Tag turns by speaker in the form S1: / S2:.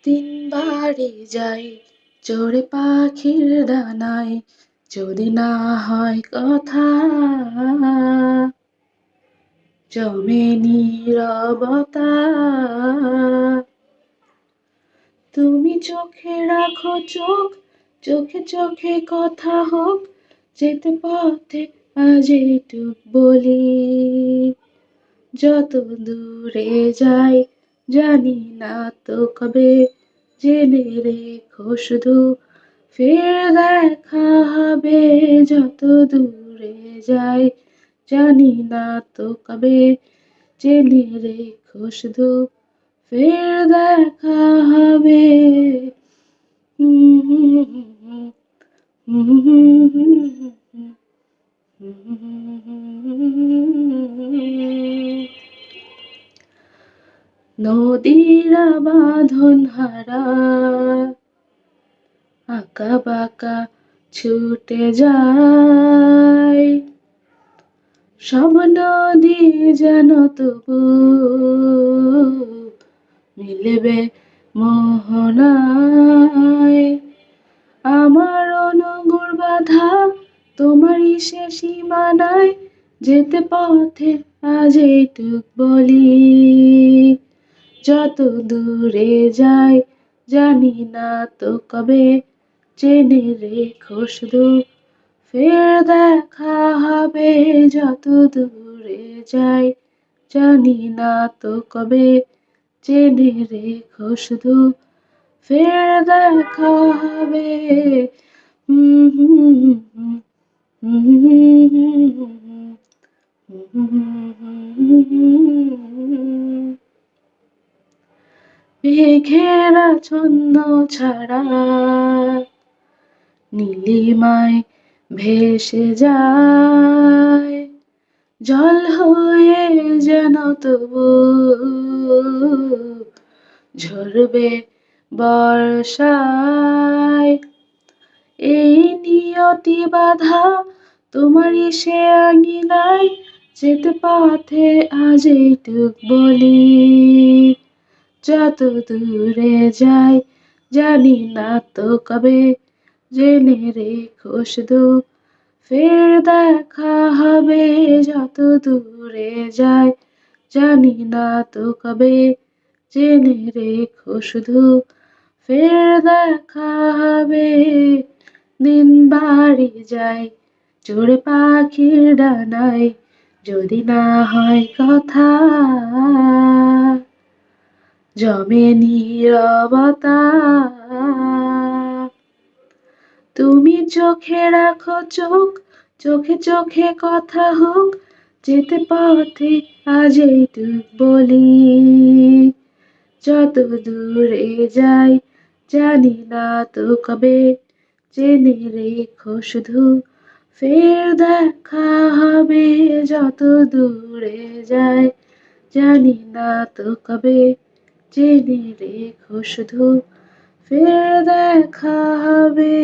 S1: দিন বাড়ি যায় চড়ে পাখির ডানায়, যদি না হয় কথা জমে নীরবতা। তুমি চোখে রাখো চোখ, চোখে চোখে কথা হোক, যেতে পথে আজ এইটুক বলি। যত দূরে যাই জানি না তো কবে, জেনে রেখো শুধু ফের দেখা হবে। যত দূরে যাই জানি না তো কবে, জেনে রেখো শুধু ফের দেখা হবে। নদীরা বাঁধন হারা আঁকা বাঁকা ছুটে যায়, সব নদী যেন তবু মিলবে মোহনায়। আমার অনুগুর বাধা তোমারই সে সীমানায়, যেতে পথে আজ এইটুক বলি। যত দূরে যাই জানি না তো কবে, জেনে রেখো শুধু ফের দেখা হবে। যত দূরে যাই জানি না তো কবে, জেনে রেখো শুধু ফের দেখা হবে। মেঘেরা ছন্ন ছাড়া নীলিমায় ভেসে যায়, জল হয়ে যেন তবু ঝরবে বর্ষায়। এই নিয়তি বাধা তোমারই সে আঙিনায়, যেতে পথে আজ এইটুক বলি। যত দূরে যাই জানি না তো কবে, জেনে রেখো শুধু ফের দেখা হবে। যত দূরে যাই জানি না তো কবে, জেনে রেখো শুধু ফের দেখা হবে। দিন বাড়ি যায় চড়ে পাখির ডানায়, যদি না হয় কথা জমে নীরবতা। তুমি চোখে রাখো চোখ, চোখে চোখে কথা হোক, যেতে পথে আজ এইটুক বলি। যত দূরে যাই জানি না তো কবে, জেনে রেখো শুধু ফের দেখা হবে। যত দূরে যাই জানি না তো কবে, জেনে রেখো শুধু ফের দেখা হবে।